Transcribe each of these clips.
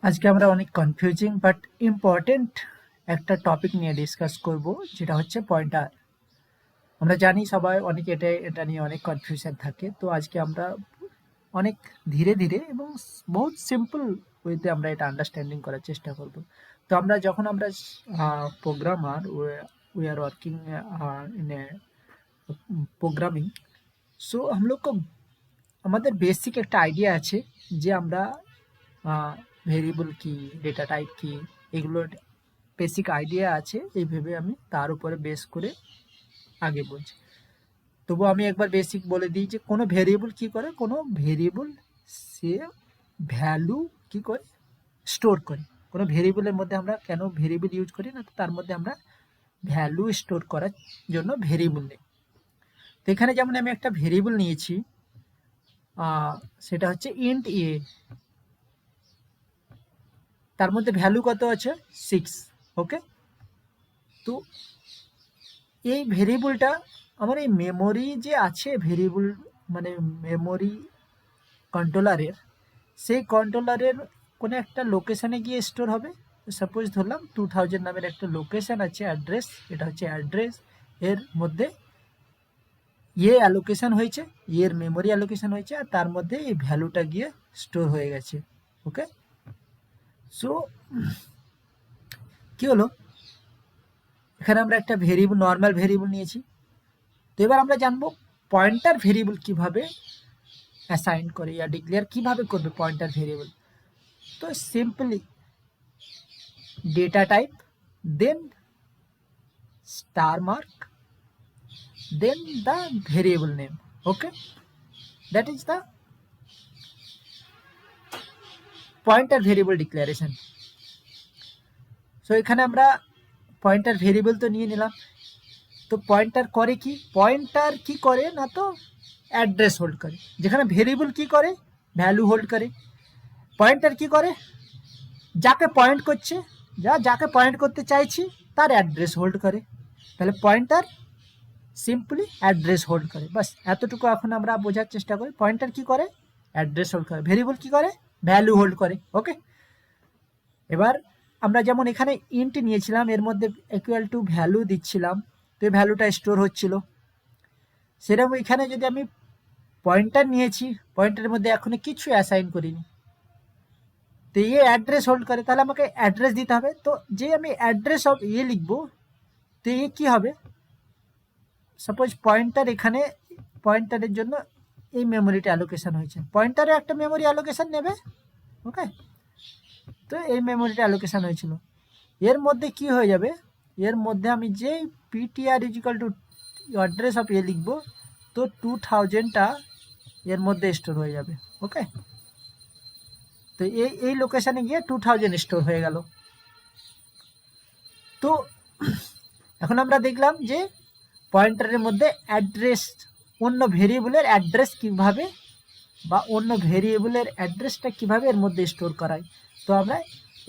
আজকে আমরা অনেক কনফিউজিং বাট ইম্পর্টেন্ট একটা টপিক নিয়ে ডিসকাস করব, যেটা হচ্ছে পয়েন্টার। আমরা জানি সবাই অনেক এটা নিয়ে অনেক কনফিউশন থাকে। তো আজকে আমরা অনেক ধীরে ধীরে এবং বহুত সিম্পল ওয়েতে আমরা এটা আন্ডারস্ট্যান্ডিং করার চেষ্টা করব। তো যখন আমরা programmer, we are working in a programming, so हम लोग को আমাদের বেসিক একটা আইডিয়া আছে যে আমরা ভেরিয়েবল কি, ডেটা টাইপ কি, এগুলোর বেসিক আইডিয়া আছে। এইভাবে আমি তার উপরে বেস করে আগে বলছি। তবু আমি একবার বেসিক বলে দিই যে কোনো ভেরিয়েবল কি করে। কোনো ভেরিয়েবল সে ভ্যালু কি করে, স্টোর করে। কোনো ভেরিয়েবলের মধ্যে আমরা কেন ভেরিয়েবল ইউজ করি না, তো তার মধ্যে আমরা ভ্যালু স্টোর করার জন্য ভেরিয়েবল নিই। তো এখানে যেমন আমি একটা ভেরিয়েবল নিয়েছি, সেটা হচ্ছে ইন্ট এ। তার মধ্যে ভ্যালু কত আছে? 6। ওকে, তো এই ভেরিয়েবলটা আমার এই মেমোরি যে আছে, ভেরিয়েবল মানে মেমোরি কন্ট্রোলারের, সেই কন্ট্রোলারের কোনো একটা লোকেশানে গিয়ে স্টোর হবে। সাপোজ ধরলাম 2000 নামের একটা লোকেশান আছে, অ্যাড্রেস। এটা হচ্ছে অ্যাড্রেস। এর মধ্যে অ্যালোকেশন হয়েছে, এর মেমোরি অ্যালোকেশন হয়েছে, আর তার মধ্যে এই ভ্যালুটা গিয়ে স্টোর হয়ে গেছে। ওকে, সো কি হলো, এখানে আমরা একটা ভেরিয়েবল, নর্মাল ভেরিয়েবল নিয়েছি। তো এবার আমরা জানবো পয়েন্টার ভেরিয়েবল কিভাবে অ্যাসাইন করে या ডিক্লেয়ার কিভাবে করবে পয়েন্টার ভেরিয়েবল। তো simply data type, then star mark, then the variable name. Okay, that is the pointer variable declaration. So এখানে আমরা পয়েন্টার ভেরিয়েবল তো নিয়ে নিলাম। তো পয়েন্টার করে কি, পয়েন্টার কি করে না, তো অ্যাড্রেস হোল্ড করে। যেখানে ভেরিয়েবল কি করে, ভ্যালু হোল্ড করে। পয়েন্টার কি করে, যাকে পয়েন্ট করছে, যাকে পয়েন্ট করতে চাইছি তার অ্যাড্রেস হোল্ড করে। তাহলে পয়েন্টার সিম্পলি অ্যাড্রেস হোল্ড করে। বাস এতটুকু এখন আমরা বোঝার চেষ্টা করি। পয়েন্টার কি করে, অ্যাড্রেস হোল্ড করে। ভেরিয়েবল কি করে, ভ্যালু হোল্ড করে। ওকে, এবার আমরা যেমন এখানে ইন্ট নিয়েছিলাম, এর মধ্যে ইকুয়াল টু ভ্যালু দিচ্ছিলাম, তো এই ভ্যালুটা স্টোর হচ্ছিল। সেরকম এখানে যদি আমি পয়েন্টার নিয়েছি, পয়েন্টারের মধ্যে এখনো কিছু অ্যাসাইন করিনি, তো অ্যাড্রেস হোল্ড করে, তাহলে আমাকে অ্যাড্রেস দিতে হবে। তো যে আমি অ্যাড্রেস অফ লিখবো, তো কি হবে, সাপোজ পয়েন্টার, এখানে পয়েন্টারের জন্য এই মেমোরিটা অ্যালোকেশন হয়েছে, পয়েন্টারে একটা মেমোরি অ্যালোকেশন নেবে। ওকে, তো এই মেমোরিটা অ্যালোকেশন হয়েছিল। এর মধ্যে কি হয়ে যাবে, এর মধ্যে আমি যেই PTR equal to address of লিখবো, তো 2000টা এর মধ্যে স্টোর হয়ে যাবে। ওকে, তো এই লোকেশানে গিয়ে 2000 স্টোর হয়ে গেল। তো এখন আমরা দেখলাম যে পয়েন্টারের মধ্যে অ্যাড্রেস, অন্য ভেরিয়েবলের অ্যাড্রেস কিভাবে, বা অন্য ভেরিয়েবলের অ্যাড্রেসটা কিভাবে এর মধ্যে স্টোর করায়। তো আমরা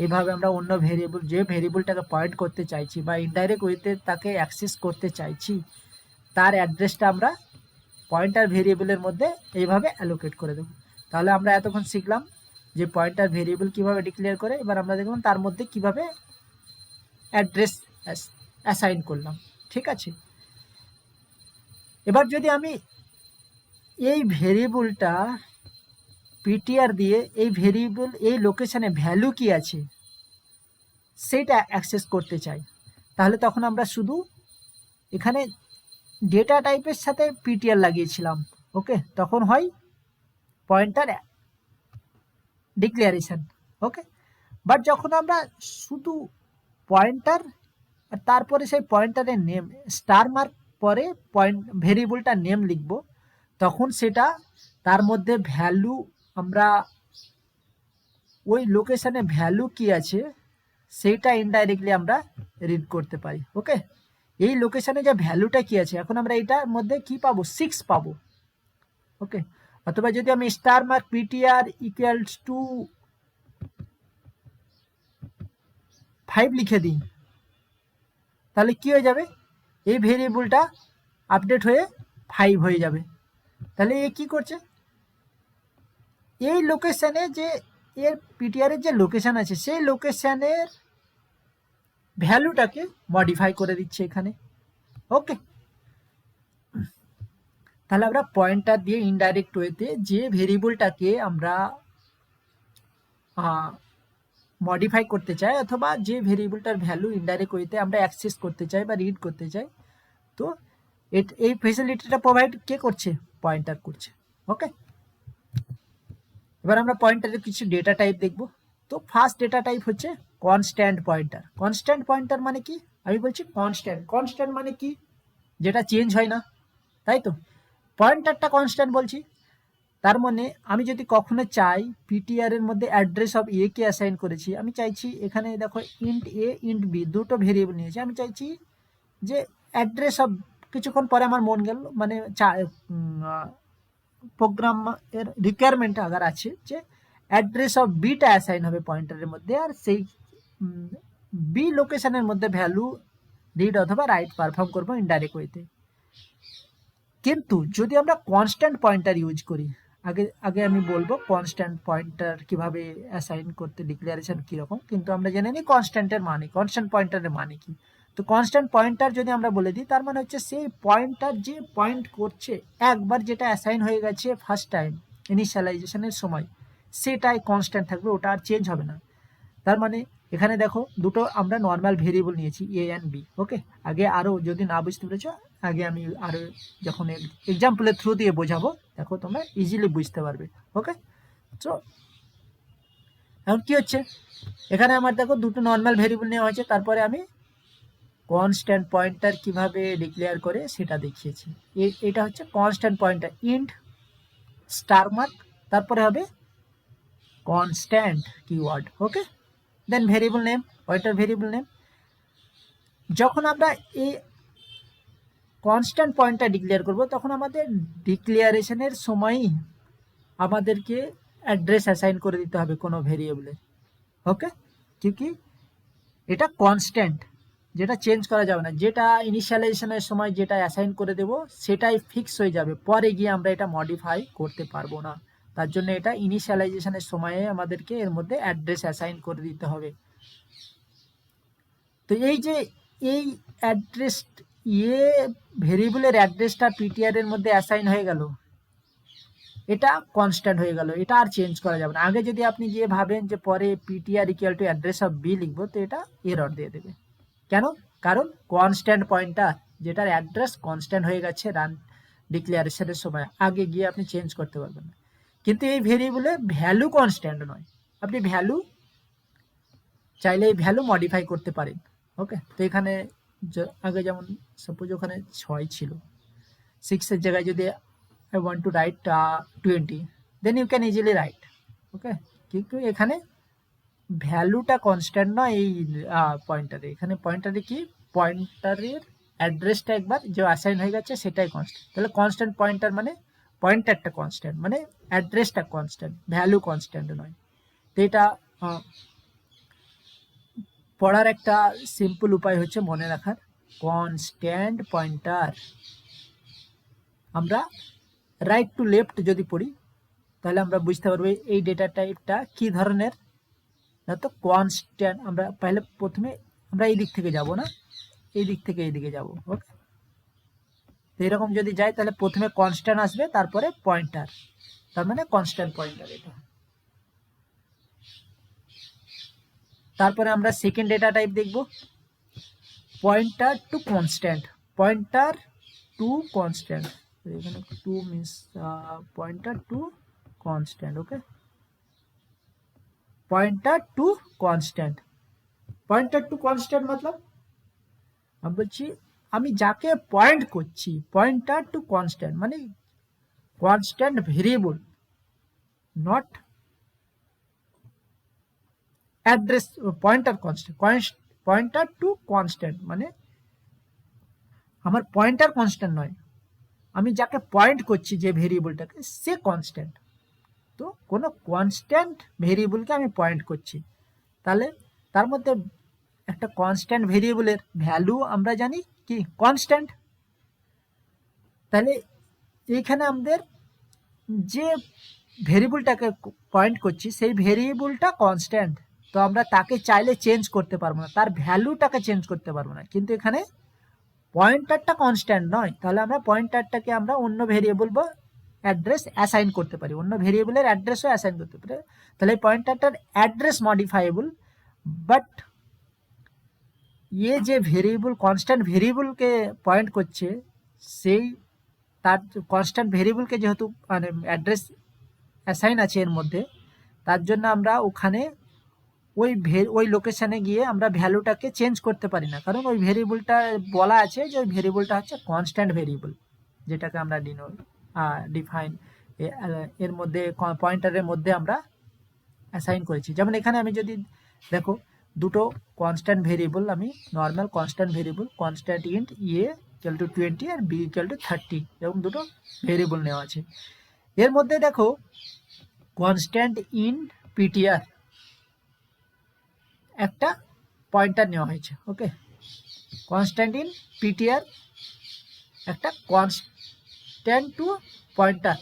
এইভাবে আমরা অন্য ভেরিয়েবল, যে ভেরিয়েবলটাকে পয়েন্ট করতে চাইছি বা ইনডাইরেক্ট ওয়েতে তাকে অ্যাক্সেস করতে চাইছি, তার অ্যাড্রেসটা আমরা পয়েন্টার ভেরিয়েবলের মধ্যে এইভাবে অ্যালোকেট করে দেবো। তাহলে আমরা এতক্ষণ শিখলাম যে পয়েন্টার ভেরিয়েবল কিভাবে ডিক্লেয়ার করে। এবার আমরা দেখলাম তার মধ্যে কিভাবে অ্যাড্রেস অ্যাসাইন করলাম। ঠিক আছে, এবার যদি আমি এই ভেরিয়েবলটা পিটিআর দিয়ে এই ভেরিয়েবল, এই লোকেশানে ভ্যালু কি আছে সেটা অ্যাক্সেস করতে চাই, তাহলে তখন আমরা শুধু এখানে ডেটা টাইপের সাথে পিটিআর লাগিয়েছিলাম। ওকে, তখন হয় পয়েন্টার ডিক্লারেশন। ওকে, বাট যখন আমরা শুধু পয়েন্টার আর তারপরে সেই পয়েন্টারের নেম, স্টার মার্ক পরে পয়েন্ট ভেরিয়েবলটার নেম লিখব, তখন সেটা তার মধ্যে ভ্যালু, আমরা ওই লোকেশানে ভ্যালু কি আছে সেইটা ইনডাইরেক্টলি আমরা রিড করতে পারি। ওকে, এই লোকেশানে যে ভ্যালুটা কি আছে, এখন আমরা এটার মধ্যে কি পাবো, 6 পাবো। ওকে, অথবা যদি আমি star mark PTR equals to 5 লিখে দিই, তাহলে কি হয়ে যাবে, এই ভেরিয়েবলটা আপডেট হয়ে 5 হয়ে যাবে। তাহলে কি করছে, এই লোকেশনে যে এর পিটিআর এর যে লোকেশন আছে সেই লোকেশনের ভ্যালুটাকে মডিফাই করে দিচ্ছে এখানে। ওকে, তাহলে আমরা পয়েন্টার দিয়ে ইনডাইরেক্ট ওয়েতে যে ভেরিয়েবলটাকে আমরা মডিফাই করতে চাই অথবা যে ভেরিয়েবলটার ভ্যালু ইনডাইরেক্ট ওয়েতে আমরা অ্যাক্সেস করতে চাই বা রিড করতে চাই, তো এই ফেসিলিটিটা প্রোভাইড কে করছে? পয়েন্টার করছে। ওকে, এবার আমরা পয়েন্টারের কিছু ডেটা টাইপ দেখব। তো ফার্স্ট ডেটা টাইপ হচ্ছে কনস্ট্যান্ট পয়েন্টার। কনস্ট্যান্ট পয়েন্টার মানে কি? আমি বলছি কনস্ট্যান্ট। কনস্ট্যান্ট মানে কি? যেটা চেঞ্জ হয় না, তাই তো। পয়েন্টারটা কনস্ট্যান্ট বলছি, তার মানে আমি যদি কখনো চাই পিটিআর এর মধ্যে address of A K assign করেছি, আমি চাইছি এখানে দেখো ইন্ট এ ইন্ট বি দুটো ভেরিয়েবল নিয়েছি, আমি চাইছি যে অ্যাড্রেস অফ, কিছুক্ষণ পরে আমার মন গেল মানে প্রোগ্রাম এর রিকোয়ারমেন্ট আগার আছে যে অ্যাড্রেস অফ বিটা অ্যাসাইন হবে পয়েন্টারের মধ্যে, আর সেই বি লোকেশনের মধ্যে ভ্যালু রিড অথবা রাইট পারফর্ম করবো ইনডাইরেক্ট ওয়েতে। কিন্তু যদি আমরা কনস্ট্যান্ট পয়েন্টার ইউজ করি, আগে আগে আমি বলবো কনস্ট্যান্ট পয়েন্টার কিভাবে অ্যাসাইন করতে, ডিক্লারেশন কিরকম, কিন্তু আমরা জেনে নিই কনস্ট্যান্টের মানে, কনস্ট্যান্ট পয়েন্টারের মানে কি। তো কনস্ট্যান্ট পয়েন্টার যদি আমরা বলে দিই, তার মানে হচ্ছে সেই পয়েন্টার যে পয়েন্ট করছে একবার, যেটা অ্যাসাইন হয়ে গেছে ফার্স্ট টাইম ইনিশিয়ালাইজেশনের সময়, সেটাই কনস্ট্যান্ট থাকবে, ওটা আর চেঞ্জ হবে না। তার মানে এখানে দেখো দুটো আমরা নর্মাল ভেরিয়েবল নিয়েছি এ অ্যান্ড বি। ওকে, আগে আরও যদি না বুঝতে পেরেছো, আগে আমি আরও যখন এক্সাম্পলের থ্রু দিয়ে বোঝাবো, দেখো তোমরা ইজিলি বুঝতে পারবে। ওকে, তো এখন কি হচ্ছে, এখানে আমার দেখো দুটো নর্মাল ভেরিয়েবল নেওয়া হয়েছে, তারপরে আমি কনস্ট্যান্ট পয়েন্টার কিভাবে ডিক্লেয়ার করে সেটা দেখিয়েছি। এটা হচ্ছে constant pointer, int star mark, তারপরে হবে constant keyword. Okay, then variable name, pointer variable name. যখন আমরা এই কনস্ট্যান্ট পয়েন্টটা ডিক্লেয়ার করব, তখন আমাদের ডিক্লিয়ারেশনের সময়ই আমাদেরকে অ্যাড্রেস অ্যাসাইন করে দিতে হবে কোনো ভেরিয়েবলে। ওকে, কি এটা কনস্ট্যান্ট, যেটা চেঞ্জ করা যাবে না, যেটা ইনিশিয়ালাইজেশনের সময় যেটা অ্যাসাইন করে দেব সেটাই ফিক্স হয়ে যাবে, পরে গিয়ে আমরা এটা মডিফাই করতে পারবো না। তার জন্য এটা ইনিশিয়ালাইজেশনের সময়ে আমাদেরকে এর মধ্যে অ্যাড্রেস অ্যাসাইন করে দিতে হবে। তো এই যে এই অ্যাড্রেস ভেরিয়েবলের অ্যাড্রেসটা পিটিআর এর মধ্যে অ্যাসাইন হয়ে গেল, এটা কনস্ট্যান্ট হয়ে গেল, এটা আর চেঞ্জ করা যাবে না। আগে যদি আপনি গিয়ে ভাবেন যে পরে PTR equal to address of B লিখবো, তো এটা এরর দিয়ে দেবে। কেন? কারণ কনস্ট্যান্ট পয়েন্টার, যেটার অ্যাড্রেস কনস্ট্যান্ট হয়ে গেছে রান ডিক্লারেশনের সময়, আগে গিয়ে আপনি চেঞ্জ করতে পারবেন না। কিন্তু এই ভেরিয়েবলে ভ্যালু কনস্ট্যান্ট নয়, আপনি ভ্যালু চাইলে এই ভ্যালু মডিফাই করতে পারেন। ওকে, তো এখানে আগে যেমন সাপোজ ওখানে 6 ছিল, 6 এর জায়গায় যদি I want to write 20, then you can easily write. ওকে, কিন্তু এখানে ভ্যালুটা কনস্ট্যান্ট নয় এই পয়েন্টারে। এখানে পয়েন্টারে কি, পয়েন্টারের অ্যাড্রেসটা একবার যে অ্যাসাইন হয়ে গেছে সেটাই কনস্ট্যান্ট। তাহলে কনস্ট্যান্ট পয়েন্টার মানে পয়েন্টারটা কনস্ট্যান্ট, মানে অ্যাড্রেসটা কনস্ট্যান্ট, ভ্যালু কনস্ট্যান্ট নয়। তো এটা পড়ার একটা সিম্পল উপায় হচ্ছে মনে রাখার, কনস্ট্যান্ট পয়েন্টার আমরা রাইট টু লেফট যদি পড়ি, তাহলে আমরা বুঝতে পারবো এই ডেটা টাইপটা কি ধরনের। না তো কনস্ট্যান্ট, আমরা প্রথমে আমরা এই দিক থেকে যাব না, এই দিক থেকে এই দিকে যাব। ওকে, তো এরকম যদি যাই তাহলে প্রথমে কনস্ট্যান্ট আসবে, তারপরে পয়েন্টার, তার মানে কনস্ট্যান্ট পয়েন্টার এটা। তারপরে আমরা সেকেন্ড ডেটা টাইপ দেখব, pointer to constant. Pointer to constant, এখানে to means pointer to constant. Okay, pointer to constant. Pointer to constant মতলব আমি বলছি আমি যাকে পয়েন্ট করছি, পয়েন্টার টু কনস্ট্যান্ট মানে constant variable, not address. Pointer constant, pointer to constant মানে আমার পয়েন্টার কনস্ট্যান্ট নয়, আমি যাকে পয়েন্ট করছি যে ভেরিয়েবলটাকে সে কনস্ট্যান্ট। তো কোনো কনস্ট্যান্ট ভেরিয়েবলকে আমি পয়েন্ট করছি, তাহলে তার মধ্যে একটা কনস্ট্যান্ট ভেরিয়েবলের ভ্যালু আমরা জানি কি কনস্ট্যান্ট। তাহলে এইখানে আমাদের যে ভেরিয়েবলটাকে পয়েন্ট করছি সেই ভেরিয়েবলটা কনস্ট্যান্ট, তো আমরা তাকে চাইলে চেঞ্জ করতে পারবো না, তার ভ্যালুটাকে চেঞ্জ করতে পারবো না। কিন্তু এখানে পয়েন্টারটা কনস্ট্যান্ট নয়, তাহলে আমরা পয়েন্টারটাকে আমরা অন্য ভেরিয়েবল বা অ্যাড্রেস অ্যাসাইন করতে পারি, অন্য ভেরিয়েবলের অ্যাড্রেসও অ্যাসাইন করতে পারি। তাহলে এই পয়েন্টারটার অ্যাড্রেস মডিফাইবল, বাট ये যে ভেরিয়েবল কনস্ট্যান্ট ভেরিয়েবলকে পয়েন্ট করছে, সেই তার কনস্ট্যান্ট ভেরিয়েবলকে যেহেতু মানে অ্যাড্রেস অ্যাসাইন আছে এর মধ্যে, তার জন্য আমরা ওখানে ওই লোকেশানে গিয়ে আমরা ভ্যালুটাকে চেঞ্জ করতে পারি না, কারণ ওই ভেরিয়েবলটা বলা আছে যে ওই ভেরিয়েবলটা হচ্ছে কনস্ট্যান্ট ভেরিয়েবল, যেটাকে আমরা ডিফাইন এর মধ্যে পয়েন্টারের মধ্যে আমরা অ্যাসাইন করেছি। যেমন এখানে আমি যদি দেখো দুটো কনস্ট্যান্ট ভেরিয়েবল, আমি normal constant variable constant int A equal to 20 আর বি ইকুয়াল টু 30 এরকম দুটো ভেরিয়েবল নেওয়া আছে। এর মধ্যে দেখো কনস্ট্যান্ট ইন পিটিআর একটা পয়েন্টার নেওয়া হয়েছে। ওকে, কনস্ট্যান্ট ইন পিটিআর একটা constant to pointer,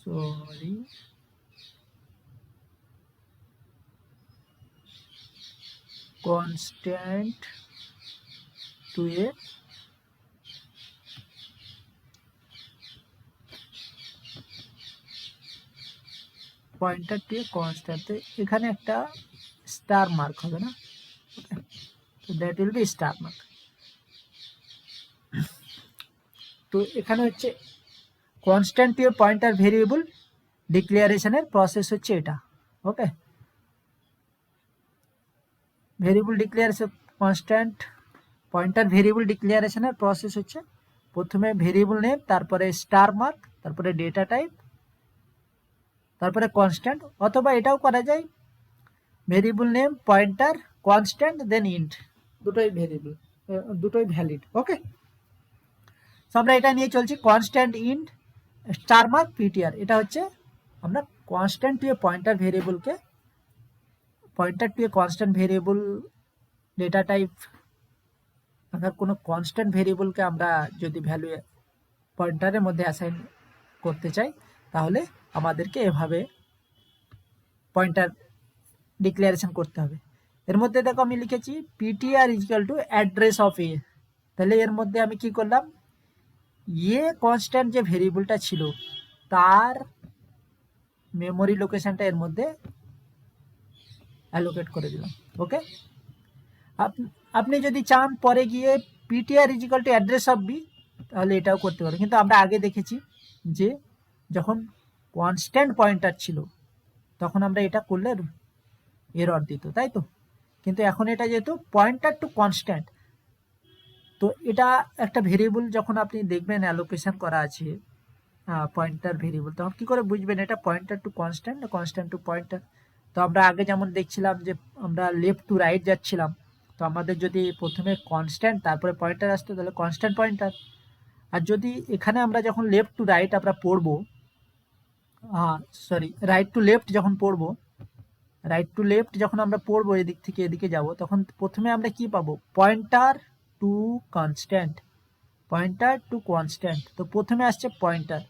sorry constant to a pointer to a constant, তো এখানে একটা স্টার মার্ক হবে না, তো that will be star mark. তো এখানে হচ্ছে constant to a pointer variable ডিক্লারেশনের প্রসেস হচ্ছে এটা। Okay, variable declaration constant pointer variable ডিক্লারেশনের প্রসেস হচ্ছে প্রথমে ভেরিয়েবল নেম, তারপরে স্টার মার্ক, তারপরে ডেটা টাইপ, তারপরে কনস্ট্যান্ট, অথবা এটাও করা যায় variable name pointer constant then int, দুটোই ভেরিয়েবল, দুটোই ভ্যালিড। ওকে, আমরা এটা নিয়ে চলছি constant int star mark PTR. এটা হচ্ছে আমরা কনস্ট্যান্ট টু এ পয়েন্টার ভেরিয়েবলকে pointer to a constant variable data type, আমরা কোনো কনস্ট্যান্ট ভেরিয়েবলকে আমরা যদি ভ্যালু পয়েন্টারের মধ্যে অ্যাসাইন করতে চাই, তাহলে আমাদেরকে এভাবে পয়েন্টার ডিক্লারেশন করতে হবে। এর মধ্যে দেখো আমি লিখেছি PTR equal to address of a, তাহলে এর মধ্যে আমি কি করলাম, এ কনস্ট্যান্ট যে ভেরিয়েবলটা ছিল তার মেমোরি লোকেশনটা এর মধ্যে অ্যালোকেট করে দিলাম। ওকে, আপনি যদি চান পরে গিয়ে PTR equal to address of B, তাহলে এটাও করতে পারেন, কিন্তু আমরা আগে দেখেছি যে যখন কনস্ট্যান্ট পয়েন্টার ছিল তখন আমরা এটা করলে এরর দিত, তাই তো। কিন্তু এখন এটা যেহেতু পয়েন্টার টু কনস্ট্যান্ট, তো এটা একটা ভেরিয়েবল যখন আপনি দেখবেন অ্যালোকেশন করা আছে পয়েন্টার ভেরিয়েবল, তখন কি করে বুঝবেন এটা পয়েন্টার টু কনস্ট্যান্ট না কনস্ট্যান্ট টু পয়েন্টার। তো আমরা আগে যেমন দেখছিলাম যে আমরা লেফট টু রাইট যাচ্ছিলাম, তো আমাদের যদি প্রথমে কনস্ট্যান্ট তারপরে পয়েন্টার আসতো তাহলে কনস্ট্যান্ট পয়েন্টার, আর যদি এখানে আমরা যখন লেফট টু রাইট আমরা পড়বো, সরি রাইট টু লেফট যখন পড়বো, রাইট টু লেফট যখন আমরা পড়বো এদিক থেকে এদিকে যাব, তখন প্রথমে আমরা কি পাবো, pointer to constant, pointer to constant, তো প্রথমে আসছে পয়েন্টার,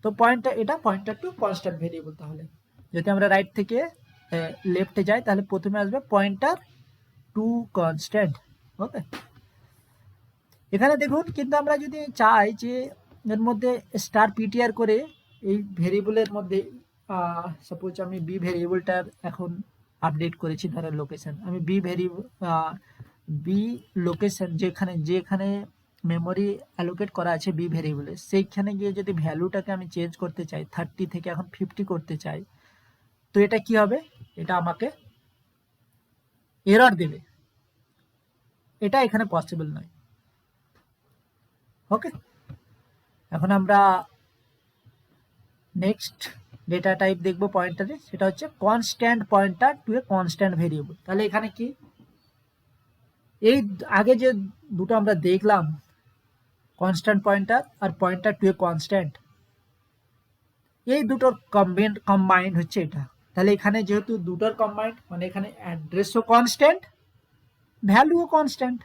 তো পয়েন্টার এটা পয়েন্টার টু কনস্ট্যান্ট ভেরিয়েবল। তাহলে যদি আমরা রাইট থেকে লেফটে যাই তাহলে প্রথমে আসবে পয়েন্টার টু কনস্ট্যান্ট। ওকে, এখানে দেখুন, কিন্তু আমরা যদি চাই যে এর মধ্যে স্টার পিটিআর করে এই ভেরিয়েবলের মধ্যে সাপোজ আমি বি ভেরিয়েবলটার এখন আপডেট করেছি, ধরেন লোকেশন, আমি বি লোকেশন যেখানে মেমোরি অ্যালোকেট করা আছে বি ভেরিয়েবলে, সেইখানে গিয়ে যদি ভ্যালুটাকে আমি চেঞ্জ করতে চাই 30 থেকে এখন 50 করতে চাই, তো এটা কি হবে, এটা আমাকে এরর দেবে, এটা এখানে পসিবল নয়। ওকে, এখন আমরা নেক্সট ডেটা টাইপ দেখব পয়েন্টারে, সেটা হচ্ছে constant pointer to a constant variable. তাহলে এখানে কি, এই আগে যে দুটো আমরা দেখলাম কনস্ট্যান্ট পয়েন্টার আর পয়েন্টার টু এ কনস্ট্যান্ট, এই দুটোর কম্বাইন্ড হচ্ছে এটা। তাহলে এখানে যেহেতু দুটোর কম্বাইন্ড, মানে এখানে অ্যাড্রেসও কনস্ট্যান্ট ভ্যালুও কনস্ট্যান্ট।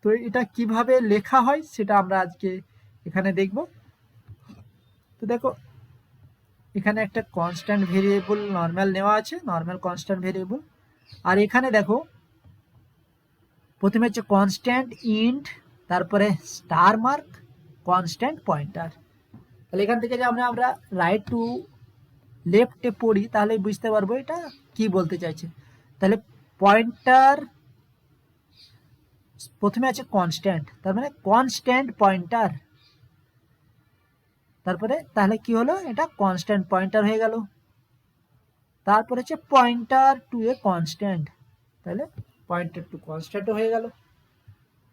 তো এটা কিভাবে লেখা হয় সেটা আমরা আজকে এখানে দেখব। তো দেখো এখানে একটা কনস্ট্যান্ট ভেরিয়েবল নর্মাল নেওয়া আছে, নর্মাল কনস্ট্যান্ট ভেরিয়েবল। আর এখানে দেখো প্রথমে হচ্ছে কনস্ট্যান্ট ইন্ট, তারপরে স্টার মার্ক, কনস্ট্যান্ট পয়েন্টার। তাহলে এখান থেকে যে আমরা রাইট টু লেফটে পড়ি তাহলে বুঝতে পারবো এটা কি বলতে চাইছে। তাহলে পয়েন্টার প্রথমে আছে কনস্ট্যান্ট, তার মানে কনস্ট্যান্ট পয়েন্টার, তারপরে তাহলে কি হলো, এটা কনস্ট্যান্ট পয়েন্টার হয়ে গেল। তারপর হচ্ছে পয়েন্টার টু এ কনস্ট্যান্ট, তাহলে পয়েন্টার টু কনস্ট্যান্ট হয়ে গেল,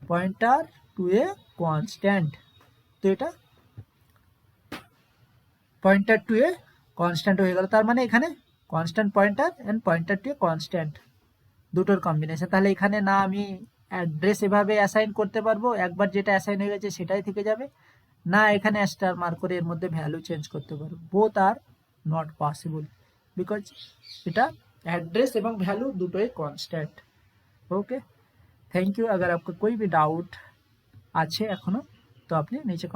পয়েন্টার টু এ কনস্ট্যান্ট। তো এটা পয়েন্টার টু এ কনস্ট্যান্ট হয়ে গেল, তার মানে এখানে constant pointer and pointer to a constant দুটোর কম্বিনেশন। তাহলে এখানে না আমি অ্যাড্রেস এভাবে অ্যাসাইন করতে পারবো, একবার যেটা অ্যাসাইন হয়ে গেছে সেটাই থেকে যাবে, না এখানে স্টার মার্ক করে এর মধ্যে ভ্যালু চেঞ্জ করতে পারবো। Both are not possible because এটা एड्रेस এবং वैल्यू দুটোই कांस्टेंट। Okay, thank you. अगर आपका कोई भी डाउट আছে এখনো তো আপনি নিচে